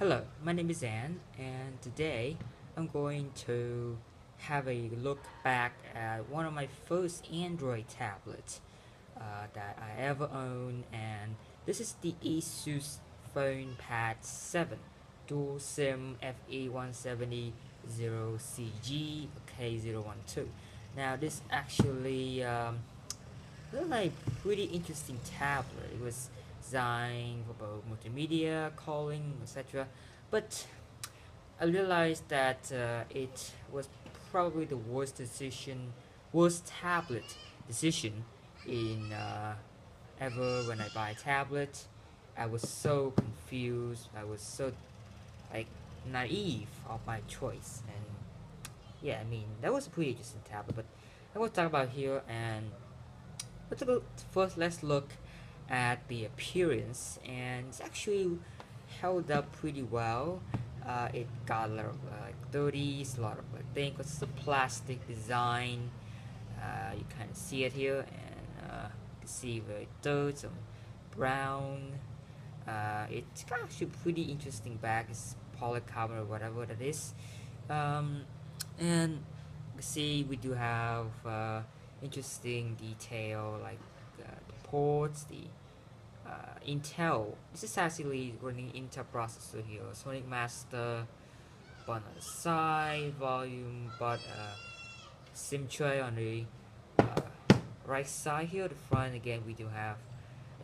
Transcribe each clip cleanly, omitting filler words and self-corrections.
Hello, my name is Ann, and today I'm going to have a look back at one of my first Android tablets that I ever owned, and this is the Asus Fonepad 7 Dual SIM FE170 K012. Now, this actually looked like pretty interesting tablet. It was designed for both multimedia, calling, etc. But I realized that it was probably the worst tablet decision in ever when I buy a tablet. I was so confused. I was so like naive of my choice, and yeah, I mean that was a pretty interesting tablet. But I will talk about here, and first let's look at the appearance, and it's actually held up pretty well. It got a lot of like 30s, a lot of I think it's a plastic design. You kind of see it here, and you can see very dirt, some brown. It's actually pretty interesting bag. It's polycarbonate or whatever that is. Um, and you can see we do have interesting detail like the ports, the Intel. This is actually running Intel processor here. Sonic Master button on the side, volume, but SIM tray on the right side here. The front again, we do have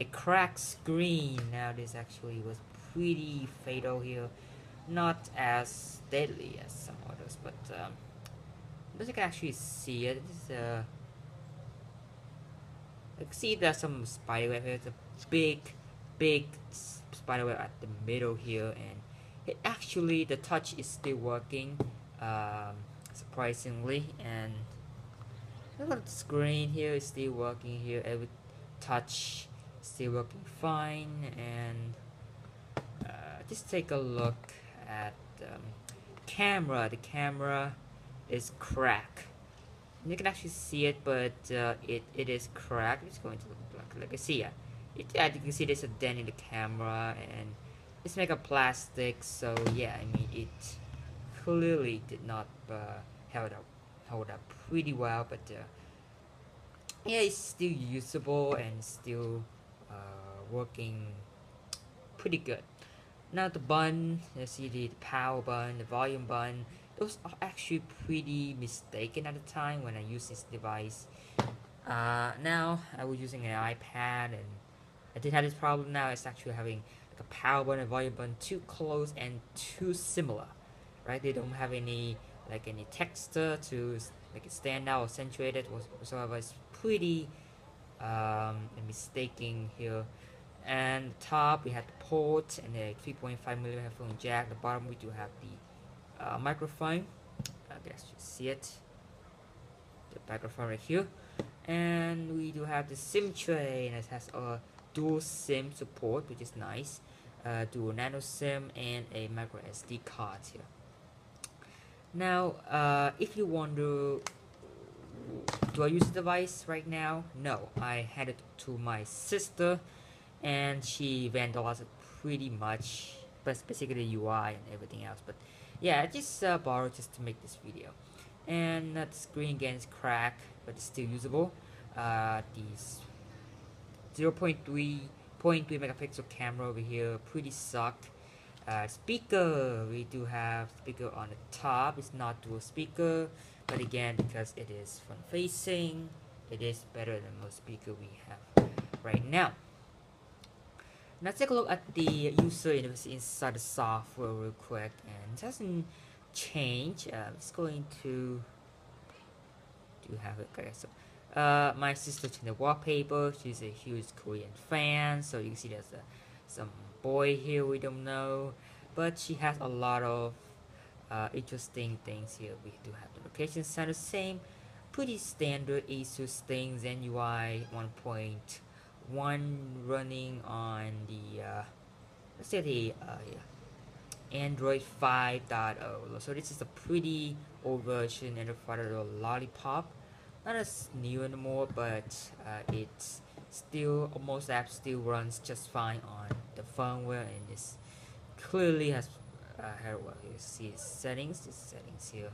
a cracked screen. Now this actually was pretty fatal here, not as deadly as some others, but as you can actually see it, this is I can see there's some spiderweb here. It's a big spiderweb at the middle here, and it actually the touch is still working, surprisingly, and look at the screen here is still working here. Every touch is still working fine, and just take a look at camera. The camera is cracked. You can actually see it, but it is cracked. It's going to look like I see it. You can see there's a dent in the camera, and it's made of plastic. So yeah, I mean it clearly did not hold up pretty well, but yeah, it's still usable and still working pretty good. Now the button, you see the power button, the volume button, those are actually pretty mistaken at the time when I used this device. Now I was using an iPad, and I did have this problem. Now it's actually having like a power button and volume button too close and too similar, right? They don't have any texture to make it stand out or accentuate it whatsoever. It's pretty mistaking here. And the top we have the port and a 3.5mm headphone jack. The bottom we do have the microphone. I guess you see it, the microphone right here. And we do have the SIM tray, and it has a dual SIM support, which is nice. Dual nano SIM and a micro SD card here. Now, if you wonder, do I use the device right now? No, I handed it to my sister, and she vandalized it pretty much, but basically the UI and everything else. But yeah, I just borrowed just to make this video. And the screen again is cracked, but it's still usable. The 0.3 megapixel camera over here pretty sucked. Speaker, we do have speaker on the top. It's not dual speaker, but again, because it is front facing, it is better than most speaker we have right now. Now take a look at the user interface inside the software real quick, and it doesn't change. It's going to have it. Okay, so my sister changed the wallpaper. She's a huge Korean fan, so you can see there's some boy here we don't know, but she has a lot of interesting things here. We do have the location center, same pretty standard Asus things, and UI 1.1 running on the let's say the Android 5.0. So this is a pretty old version, Android 5.0 Lollipop. Not as new anymore, but it's still, almost apps still runs just fine on the firmware, and this clearly has Here, well, you see settings. This settings here.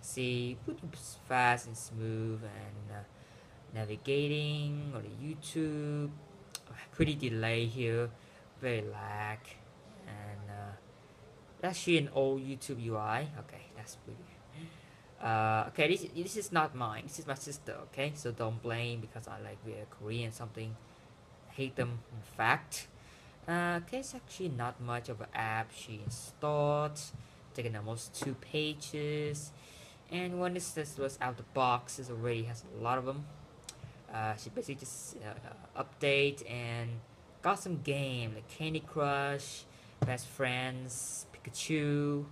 See, pretty fast and smooth, and navigating or the YouTube. Pretty delay here, very lag, and actually an old YouTube UI. Okay, that's pretty. Okay, this is not mine. This is my sister. Okay, so don't blame because I like we're Korean something. I hate them. In fact, okay, it's actually not much of an app she installed. Taking almost 2 pages, and when this was out the box, it already has a lot of them. She basically just update and got some game like Candy Crush, Best Friends, Pikachu,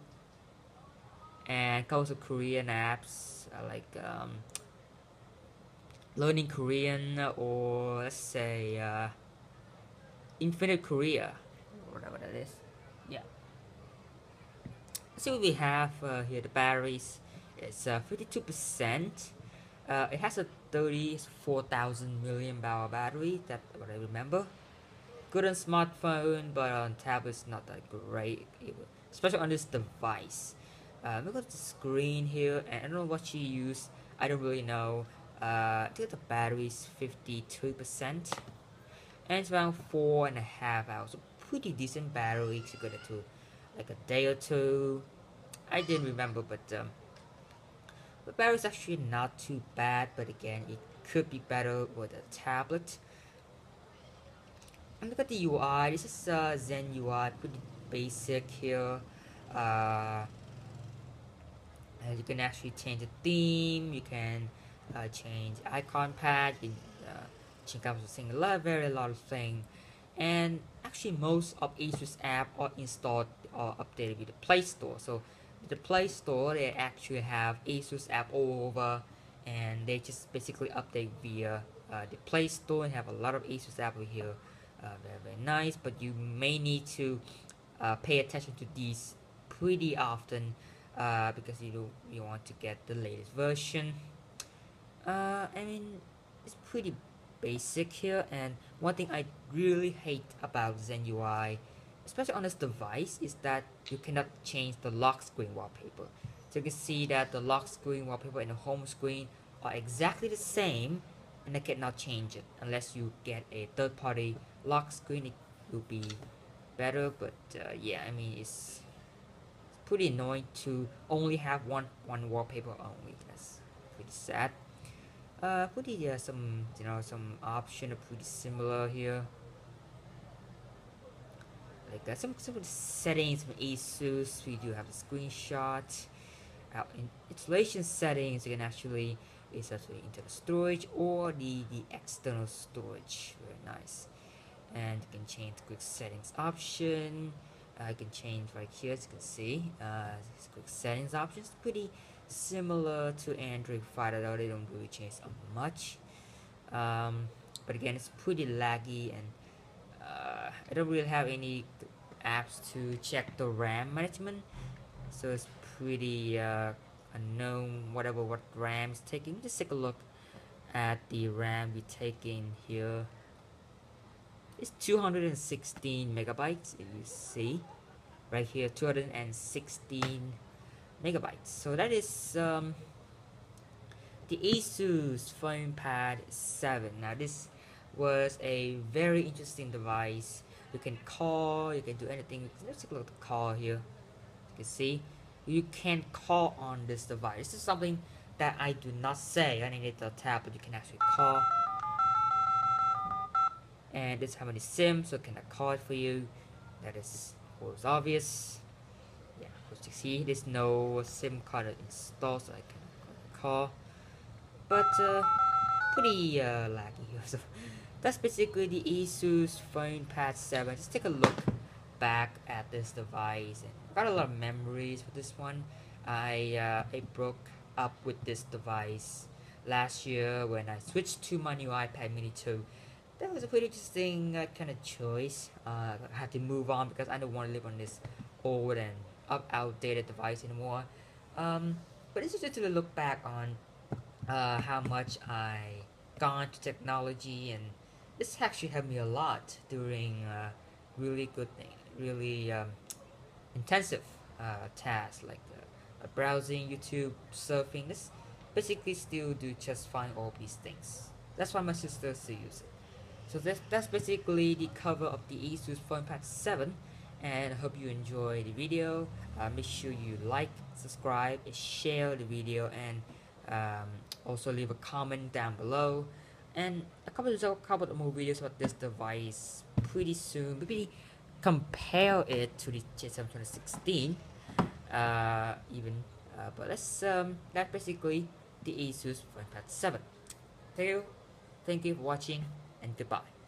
and also Korean apps like learning Korean, or let's say Infinite Korea, or whatever that is. Yeah. So we have here the batteries. It's 52%. It has a 34,000 million hour battery. That's what I remember. Good on smartphone, but on tablet it's not that great, especially on this device. Look at the screen here, and I don't know what she used. I don't really know. I think the battery is 53%, and it's around 4.5 hours. So pretty decent battery to get it to like a day or two. I didn't remember, but the battery is actually not too bad. But again, it could be better with a tablet. And look at the UI. This is Zen UI, pretty basic here. Uh, you can actually change the theme. You can change icon pad. You can change up a very lot of things. And actually, most of Asus app are installed or updated with the Play Store. So with the Play Store, they actually have Asus app all over, and they just basically update via the Play Store and have a lot of Asus app over here. Very nice, but you may need to pay attention to these pretty often because you want to get the latest version. I mean, it's pretty basic here, and one thing I really hate about Zen UI, especially on this device, is that you cannot change the lock screen wallpaper. So you can see that the lock screen wallpaper and the home screen are exactly the same, and I cannot change it unless you get a third-party lock screen. It will be better, but yeah, I mean it's pretty annoying to only have one wallpaper only. That's pretty sad. Pretty some option are pretty similar here. Like some of the settings from Asus. We do have the screenshot. In installation settings, you can actually is actually internal storage or the external storage. Very nice. And you can change the quick settings option. You can change right here, as you can see. This quick settings option is pretty similar to Android 5, although they don't really change much. But again, it's pretty laggy, and I don't really have any apps to check the RAM management, so it's pretty unknown what RAM is taking. Just take a look at the RAM we're taking here. It's 216 megabytes, if you see right here, 216 megabytes. So that is the Asus Fonepad 7. Now this was a very interesting device. You can call, you can do anything. Let's take a look at the call here. You can see you can call on this device. This is something that I do not say. I need a tablet. You can actually call, and this is how many SIM, so can I call it for you? That is, of course, obvious. Yeah, as you see, there's no SIM card installed, so I can call. But pretty laggy here. So that's basically the Asus Fonepad 7. Just take a look back at this device, and got a lot of memories with this one. I broke up with this device last year when I switched to my new iPad Mini 2. That was a pretty interesting kind of choice. I had to move on because I don't want to live on this old and outdated device anymore. But it's just to look back on how much I got into technology, and this actually helped me a lot during really good thing, really intensive tasks like browsing, YouTube, surfing. This basically still do just fine all these things. That's why my sister still use it. So that's basically the cover of the Asus Fonepad 7, and I hope you enjoy the video. Make sure you like, subscribe, and share the video, and also leave a comment down below. And a couple of more videos about this device pretty soon. Maybe compare it to the J7 2016, even. But that's basically the Asus Fonepad 7. Thank you for watching, and goodbye.